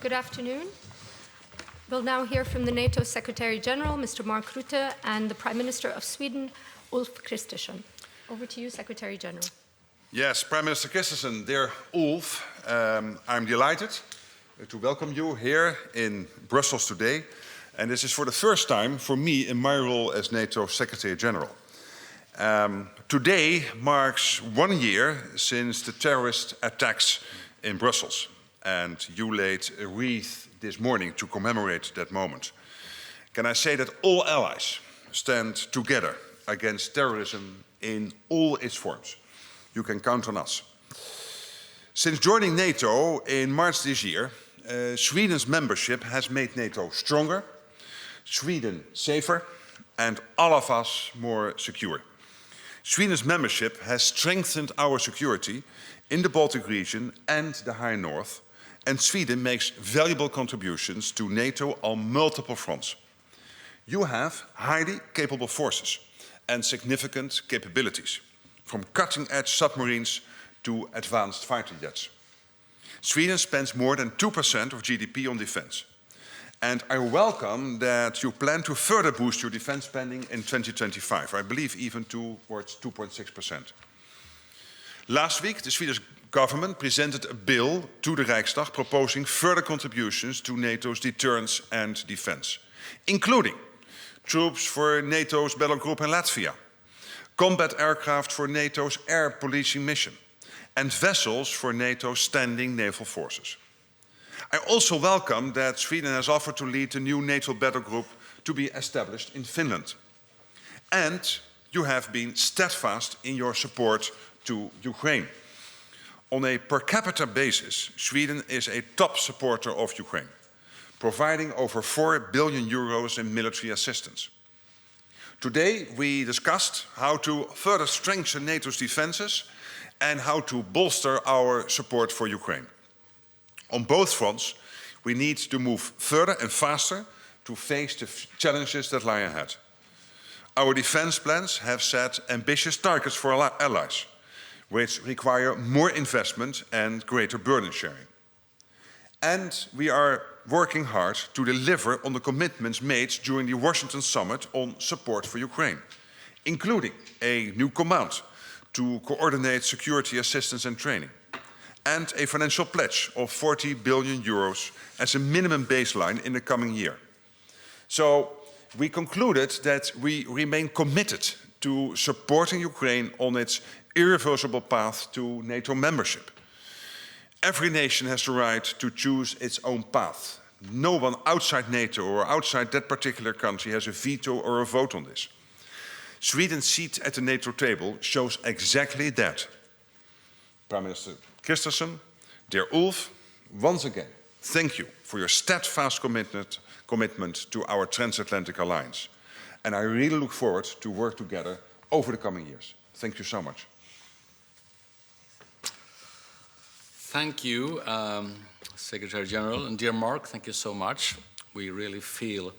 Good afternoon. We'll now hear from the NATO Secretary General, Mr. Mark Rutte, and the Prime Minister of Sweden, Ulf Kristersson. Over to you, Secretary General. Yes, Prime Minister Kristersson, dear Ulf, I'm delighted to welcome you here in Brussels today. And this is for the first time for me in my role as NATO Secretary General. Today marks 1 year since the terrorist attacks in Brussels. And you laid a wreath this morning to commemorate that moment. Can I say that all allies stand together against terrorism in all its forms? You can count on us. Since joining NATO in March this year, Sweden's membership has made NATO stronger, Sweden safer, and all of us more secure. Sweden's membership has strengthened our security in the Baltic region and the High North, and Sweden makes valuable contributions to NATO on multiple fronts. You have highly capable forces and significant capabilities, from cutting-edge submarines to advanced fighter jets. Sweden spends more than 2% of GDP on defense. And I welcome that you plan to further boost your defense spending in 2025, I believe even towards 2.6%. Last week, the Swedish government presented a bill to the Riksdag proposing further contributions to NATO's deterrence and defense, including troops for NATO's battle group in Latvia, combat aircraft for NATO's air policing mission, and vessels for NATO's standing naval forces. I also welcome that Sweden has offered to lead the new NATO battle group to be established in Finland. And you have been steadfast in your support to Ukraine. On a per capita basis, Sweden is a top supporter of Ukraine, providing over 4 billion euros in military assistance. Today, we discussed how to further strengthen NATO's defenses and how to bolster our support for Ukraine. On both fronts, we need to move further and faster to face the challenges that lie ahead. Our defense plans have set ambitious targets for our allies, which require more investment and greater burden sharing. And we are working hard to deliver on the commitments made during the Washington summit on support for Ukraine, including a new command to coordinate security assistance and training, and a financial pledge of 40 billion euros as a minimum baseline in the coming year. So we concluded that we remain committed to supporting Ukraine on its irreversible path to NATO membership. Every nation has the right to choose its own path. No one outside NATO or outside that particular country has a veto or a vote on this. Sweden's seat at the NATO table shows exactly that. Prime Minister Kristersson, dear Ulf, once again, thank you for your steadfast commitment to our transatlantic alliance. And I really look forward to work together over the coming years. Thank you so much. Thank you, Secretary General, and dear Mark, thank you so much. We really feel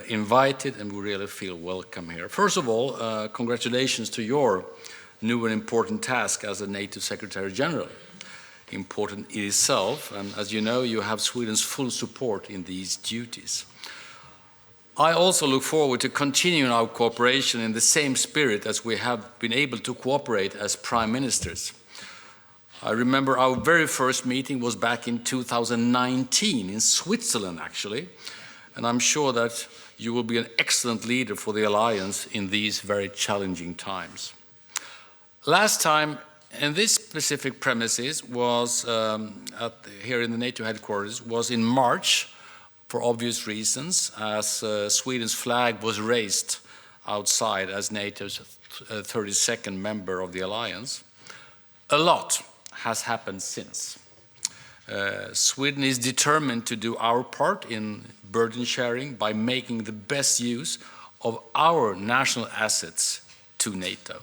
invited and we really feel welcome here. First of all, congratulations to your new and important task as a NATO Secretary General. Important in itself, and as you know, you have Sweden's full support in these duties. I also look forward to continuing our cooperation in the same spirit as we have been able to cooperate as Prime Ministers. I remember our very first meeting was back in 2019 in Switzerland, actually, and I'm sure that you will be an excellent leader for the alliance in these very challenging times. Last time in this specific premises was here in the NATO headquarters was in March, for obvious reasons, as Sweden's flag was raised outside as NATO's 32nd member of the alliance. A lot has happened since. Sweden is determined to do our part in burden sharing by making the best use of our national assets to NATO.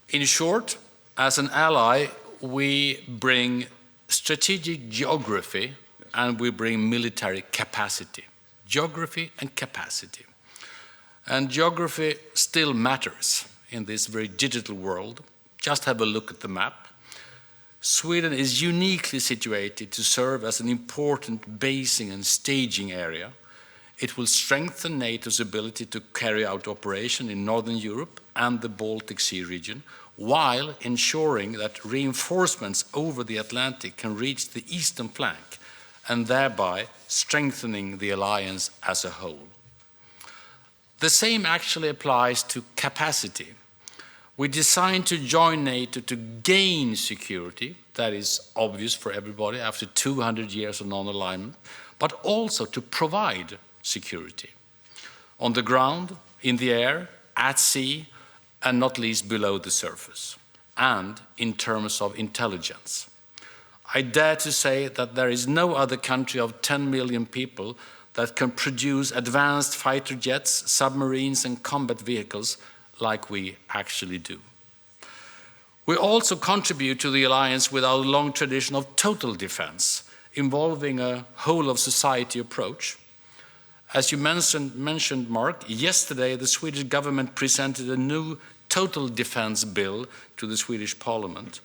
In short, as an ally, we bring strategic geography and we bring military capacity. Geography and capacity. And geography still matters in this very digital world. Just have a look at the map. Sweden is uniquely situated to serve as an important basing and staging area. It will strengthen NATO's ability to carry out operations in Northern Europe and the Baltic Sea region, while ensuring that reinforcements over the Atlantic can reach the eastern flank, and thereby strengthening the alliance as a whole. The same actually applies to capacity. We designed to join NATO to gain security, that is obvious for everybody after 200 years of non-alignment, but also to provide security on the ground, in the air, at sea, and not least below the surface, and in terms of intelligence. I dare to say that there is no other country of 10 million people that can produce advanced fighter jets, submarines, and combat vehicles like we actually do. We also contribute to the alliance with our long tradition of total defense, involving a whole-of-society approach. As you mentioned, Mark, yesterday the Swedish government presented a new total defense bill to the Swedish Parliament,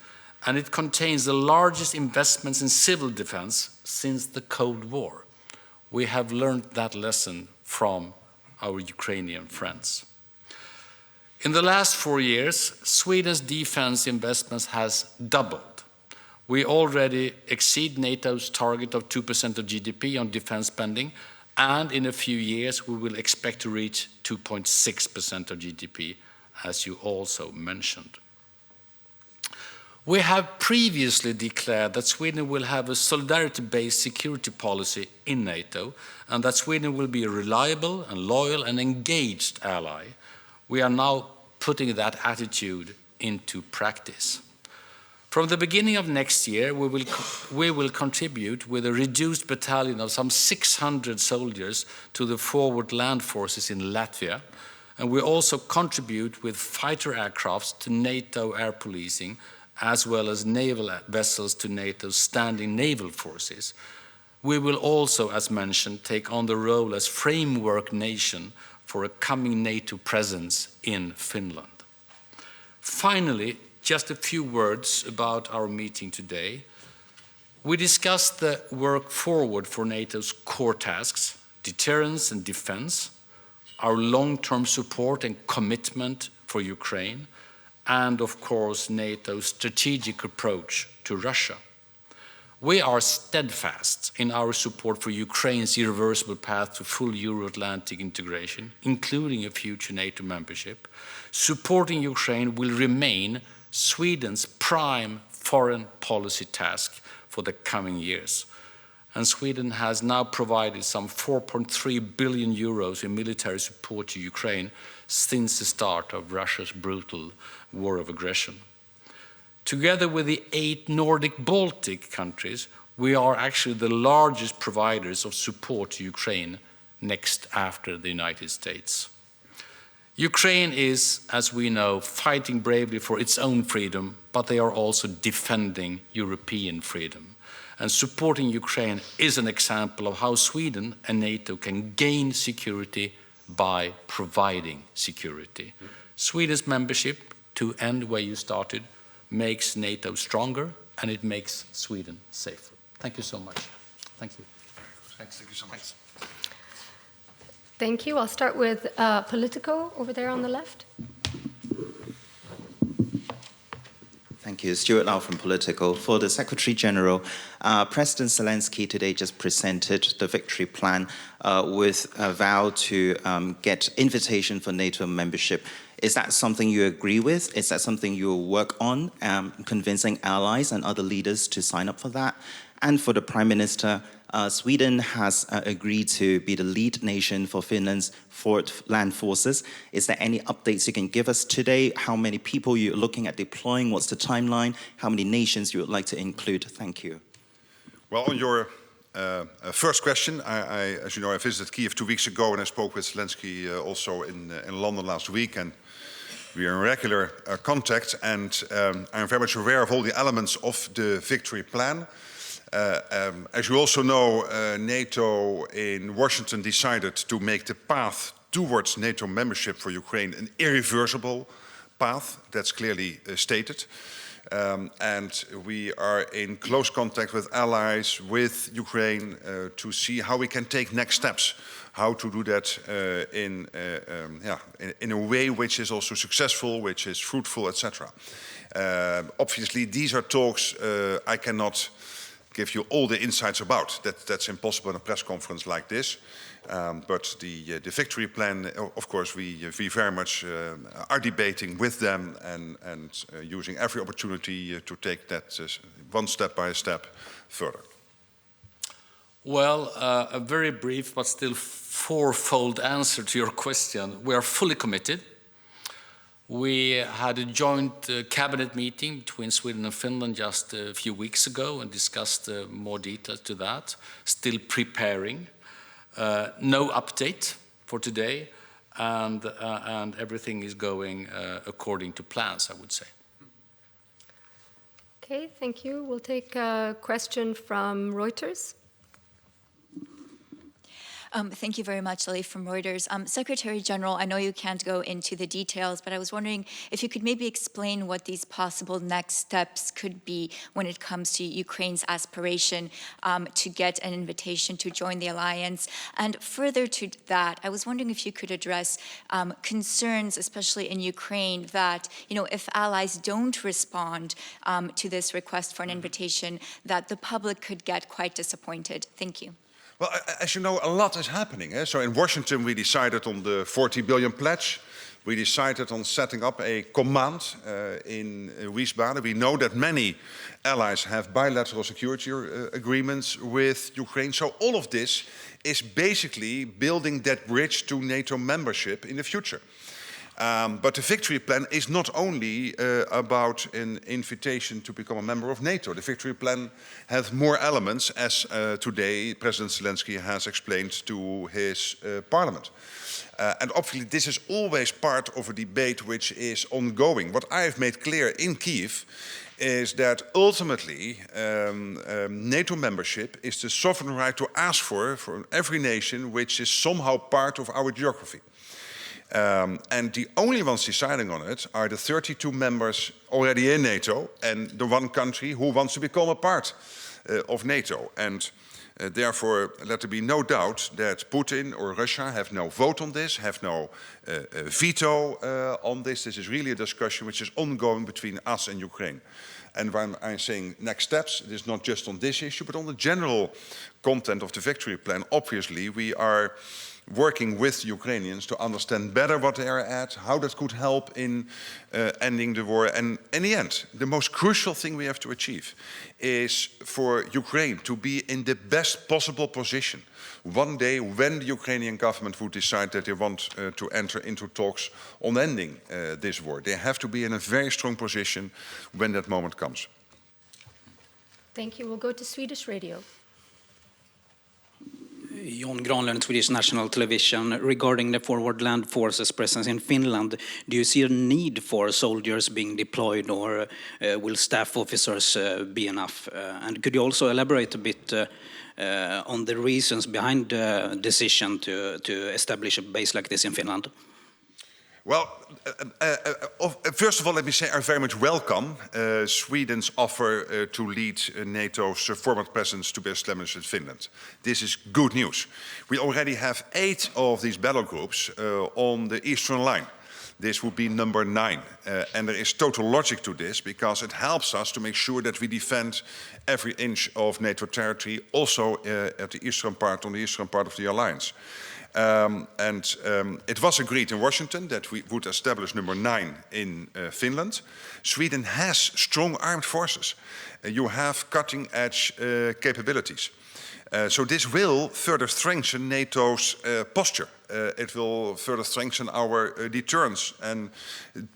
and it contains the largest investments in civil defense since the Cold War. We have learned that lesson from our Ukrainian friends. In the last 4 years, Sweden's defense investments has doubled. We already exceed NATO's target of 2% of GDP on defense spending, and in a few years we will expect to reach 2.6% of GDP, as you also mentioned. We have previously declared that Sweden will have a solidarity-based security policy in NATO, and that Sweden will be a reliable and loyal and engaged ally. We are now putting that attitude into practice. From the beginning of next year, we will contribute with a reduced battalion of some 600 soldiers to the forward land forces in Latvia, and we also contribute with fighter aircrafts to NATO air policing, as well as naval vessels to NATO's standing naval forces. We will also, as mentioned, take on the role as framework nation for a coming NATO presence in Finland. Finally, just a few words about our meeting today. We discussed the work forward for NATO's core tasks, deterrence and defense, our long-term support and commitment for Ukraine, and of course NATO's strategic approach to Russia. We are steadfast in our support for Ukraine's irreversible path to full Euro-Atlantic integration, including a future NATO membership. Supporting Ukraine will remain Sweden's prime foreign policy task for the coming years. And Sweden has now provided some 4.3 billion euros in military support to Ukraine since the start of Russia's brutal war of aggression. Together with the 8 Nordic Baltic countries, we are actually the largest providers of support to Ukraine, next after the United States. Ukraine is, as we know, fighting bravely for its own freedom, but they are also defending European freedom. And supporting Ukraine is an example of how Sweden and NATO can gain security by providing security. Sweden's membership, to end where you started, makes NATO stronger, and it makes Sweden safer. Thank you so much. Thank you. Thank you so much. Thank you. I'll start with Politico over there on the left. Thank you. Stuart Lau from Politico. For the Secretary General, President Zelensky today just presented the victory plan with a vow to get invitation for NATO membership. Is that something you agree with? Is that something you will work on, convincing allies and other leaders to sign up for that? And for the Prime Minister, Sweden has agreed to be the lead nation for Finland's forward land forces. Is there any updates you can give us today? How many people you're looking at deploying? What's the timeline? How many nations you would like to include? Thank you. Well, on your first question, as you know, I visited Kiev 2 weeks ago, and I spoke with Zelensky also in London last week, and we are in regular contact, and I'm very much aware of all the elements of the victory plan. As you also know, NATO in Washington decided to make the path towards NATO membership for Ukraine an irreversible path. That's clearly stated. And we are in close contact with allies, with Ukraine, to see how we can take next steps, how to do that in a way which is also successful, which is fruitful, etc. Obviously, these are talks I cannot give you all the insights about. That's impossible in a press conference like this. But the victory plan, of course, we very much are debating with them and using every opportunity to take that one step by step further. Well, a very brief but still fourfold answer to your question. We are fully committed. We had a joint cabinet meeting between Sweden and Finland just a few weeks ago and discussed more details to that. Still preparing. No update for today, and everything is going according to plans, I would say. Okay, thank you. We'll take a question from Reuters. Thank you very much, Lily from Reuters. Secretary General, I know you can't go into the details, but I was wondering if you could maybe explain what these possible next steps could be when it comes to Ukraine's aspiration to get an invitation to join the alliance. And further to that, I was wondering if you could address concerns, especially in Ukraine, that if allies don't respond to this request for an invitation, that the public could get quite disappointed. Thank you. Well, as you know, a lot is happening. So in Washington, we decided on the 40 billion pledge. We decided on setting up a command in Wiesbaden. We know that many allies have bilateral security agreements with Ukraine. So all of this is basically building that bridge to NATO membership in the future. But the victory plan is not only about an invitation to become a member of NATO. The victory plan has more elements, as today President Zelensky has explained to his parliament. And obviously this is always part of a debate which is ongoing. What I have made clear in Kyiv is that ultimately NATO membership is the sovereign right to ask for every nation which is somehow part of our geography. And the only ones deciding on it are the 32 members already in NATO and the one country who wants to become a part of NATO. And therefore, let there be no doubt that Putin or Russia have no vote on this, have no veto on this. This is really a discussion which is ongoing between us and Ukraine. And when I'm saying next steps, it is not just on this issue, but on the general content of the victory plan. Obviously, we are working with Ukrainians to understand better what they are at, how that could help in ending the war. And in the end, the most crucial thing we have to achieve is for Ukraine to be in the best possible position one day when the Ukrainian government would decide that they want to enter into talks on ending this war. They have to be in a very strong position when that moment comes. Thank you. We'll go to Swedish radio. John Granlund, Swedish National Television. Regarding the forward land forces presence in Finland, do you see a need for soldiers being deployed, or will staff officers be enough? And could you also elaborate a bit on the reasons behind the decision to establish a base like this in Finland? Well, first of all, let me say I very much welcome Sweden's offer to lead NATO's forward presence to be established in Finland. This is good news. We already have 8 of these battle groups on the eastern line. This would be number 9. And there is total logic to this because it helps us to make sure that we defend every inch of NATO territory, also at the eastern part, on the eastern part of the alliance. It was agreed in Washington that we would establish number 9 in Finland. Sweden has strong armed forces. You have cutting-edge capabilities. So this will further strengthen NATO's posture. It will further strengthen our deterrence and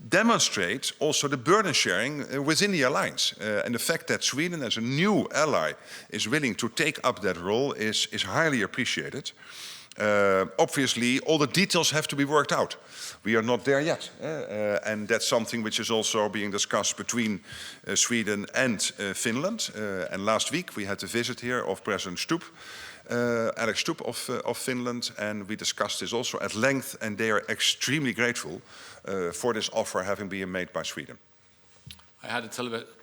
demonstrate also the burden sharing within the alliance. And the fact that Sweden, as a new ally, is willing to take up that role is highly appreciated. Obviously, all the details have to be worked out. We are not there yet. And that's something which is also being discussed between Sweden and Finland. And last week we had the visit here of President Stubb, Alex Stubb of Finland, and we discussed this also at length, and they are extremely grateful for this offer having been made by Sweden. I had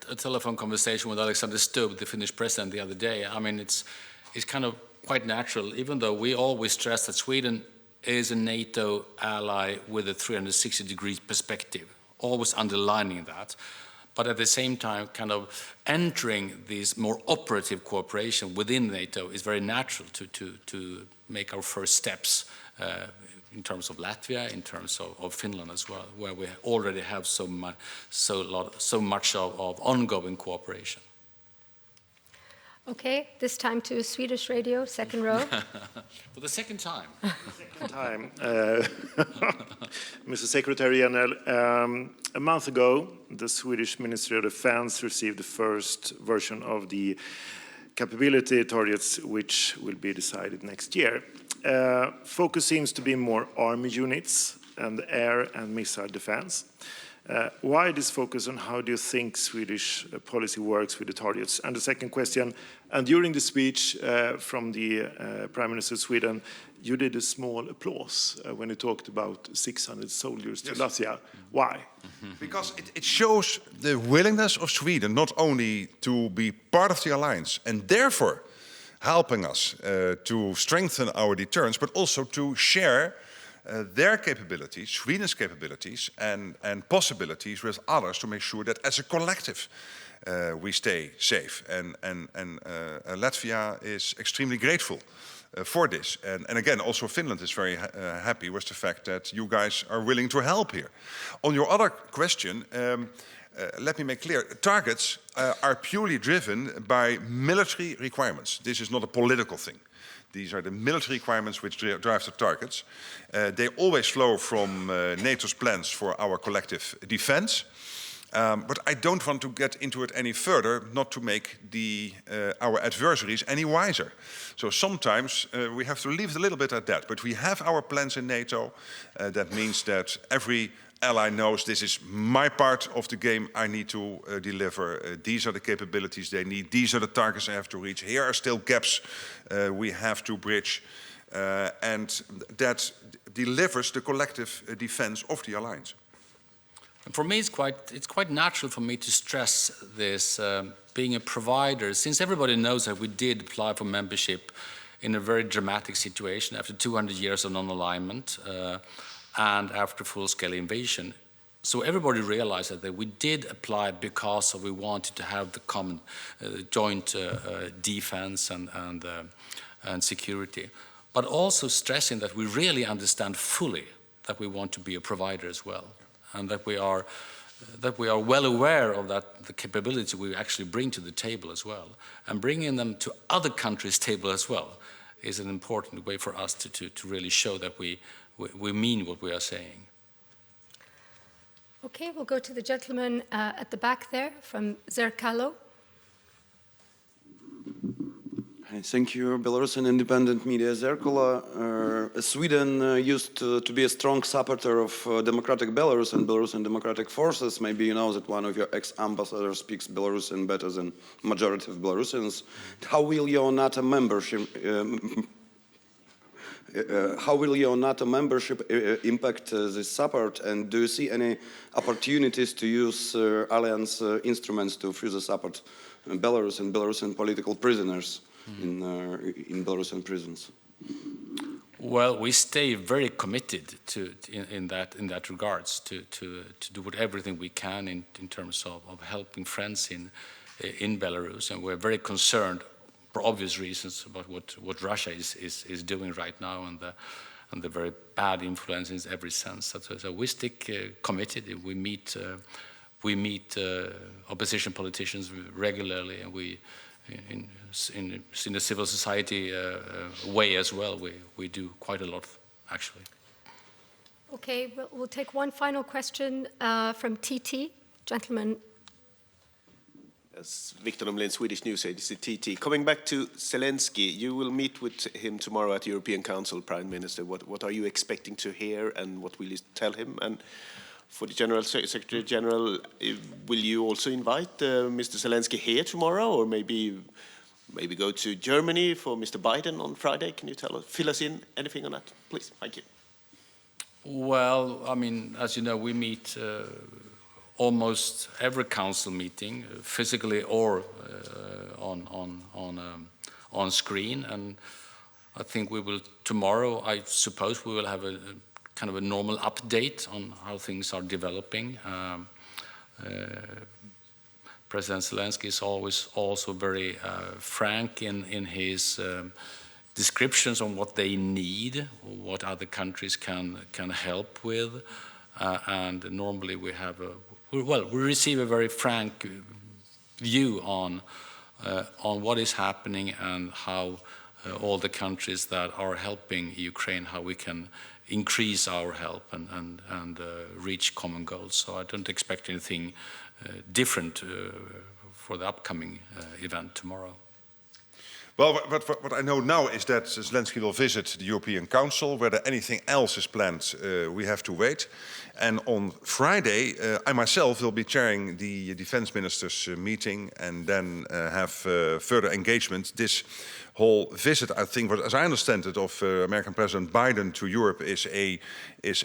a telephone conversation with Alexander Stubb, the Finnish president, the other day. I mean, it's kind of quite natural, even though we always stress that Sweden is a NATO ally with a 360-degree perspective, always underlining that. But at the same time, kind of entering this more operative cooperation within NATO is very natural to make our first steps in terms of Latvia, in terms of Finland as well, where we already have so much of ongoing cooperation. Okay, this time to Swedish radio, second row. For the second time. Mr. Secretary General, a month ago, the Swedish Ministry of Defense received the first version of the capability targets, which will be decided next year. Focus seems to be more army units and air and missile defense. Why this focus, and how do you think Swedish policy works with the targets? And the second question, and during the speech from the Prime Minister of Sweden, you did a small applause when you talked about 600 soldiers to Latvia. Why? Because it shows the willingness of Sweden not only to be part of the alliance and therefore helping us to strengthen our deterrence, but also to share their capabilities, Sweden's capabilities and possibilities with others to make sure that as a collective we stay safe. And Latvia is extremely grateful for this. And again, also Finland is very happy with the fact that you guys are willing to help here. On your other question, let me make clear, targets are purely driven by military requirements. This is not a political thing. These are the military requirements which drive the targets. They always flow from NATO's plans for our collective defense. But I don't want to get into it any further, not to make our adversaries any wiser. So sometimes we have to leave it a little bit at that. But we have our plans in NATO. That means that every ally knows this is my part of the game I need to deliver. These are the capabilities they need. These are the targets I have to reach. Here are still gaps we have to bridge. And that delivers the collective defense of the alliance. And for me, it's quite natural for me to stress this, being a provider, since everybody knows that we did apply for membership in a very dramatic situation after 200 years of non-alignment and after full-scale invasion. So everybody realized that we did apply because we wanted to have the common joint defense and security, but also stressing that we really understand fully that we want to be a provider as well, and that we are well aware of the capability we actually bring to the table as well, and bringing them to other countries' table as well is an important way for us to really show that we mean what we are saying. Okay, we'll go to the gentleman at the back there from Zerkalo. Thank you. Belarusian independent media Zerkalo. Sweden used to be a strong supporter of democratic Belarus and Belarusian democratic forces. Maybe you know that one of your ex-ambassadors speaks Belarusian better than majority of Belarusians. How will your NATO membership impact this support, and do you see any opportunities to use alliance instruments to further support Belarus and Belarusian political prisoners in Belarusian prisons? Well, we stay very committed in that regards to do everything we can in terms of helping friends in Belarus, and we're very concerned, for obvious reasons, about what Russia is doing right now and the very bad influence in every sense. So we stick committed. We meet opposition politicians regularly, and we in the civil society way as well. We do quite a lot, actually. Okay, we'll take one final question from TT, gentleman. Yes, Victor Nomlin, Swedish News Agency, TT. Coming back to Zelensky, you will meet with him tomorrow at the European Council, Prime Minister. What are you expecting to hear, and what will you tell him? And for the Secretary General, will you also invite Mr. Zelensky here tomorrow, or maybe go to Germany for Mr. Biden on Friday? Can you fill us in anything on that, please? Thank you. Well, I mean, as you know, we meet almost every council meeting, physically or on screen. And I think we will tomorrow, I suppose we will have a kind of a normal update on how things are developing. President Zelensky is always also very frank in his descriptions on what they need, what other countries can help with, and normally we have we receive a very frank view on what is happening and how all the countries that are helping Ukraine, how we can increase our help and reach common goals. So I don't expect anything different for the upcoming event tomorrow. Well, what I know now is that Zelensky will visit the European Council. Whether anything else is planned, we have to wait. And on Friday, I myself will be chairing the defense ministers' meeting and then have further engagement. This whole visit, I think, as I understand it, of American President Biden to Europe is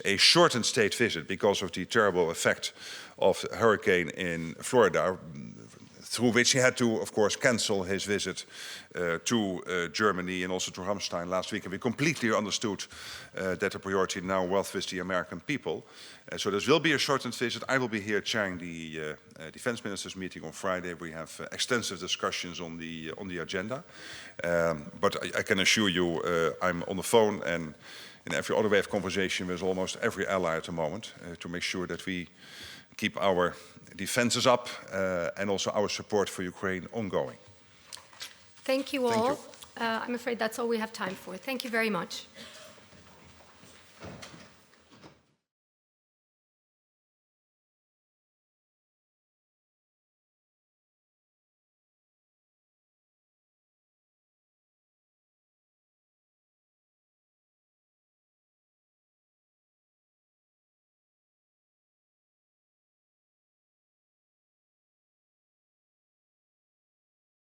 a shortened state visit because of the terrible effect of the hurricane in Florida, through which he had to, of course, cancel his visit to Germany and also to Ramstein last week. And we completely understood that the priority now was with the American people. So this will be a shortened visit. I will be here chairing the defense ministers meeting on Friday. We have extensive discussions on the agenda. But I can assure you I'm on the phone and in every other way of conversation with almost every ally at the moment to make sure that we keep our defenses up and also our support for Ukraine ongoing. Thank you all. Thank you. I'm afraid that's all we have time for. Thank you very much.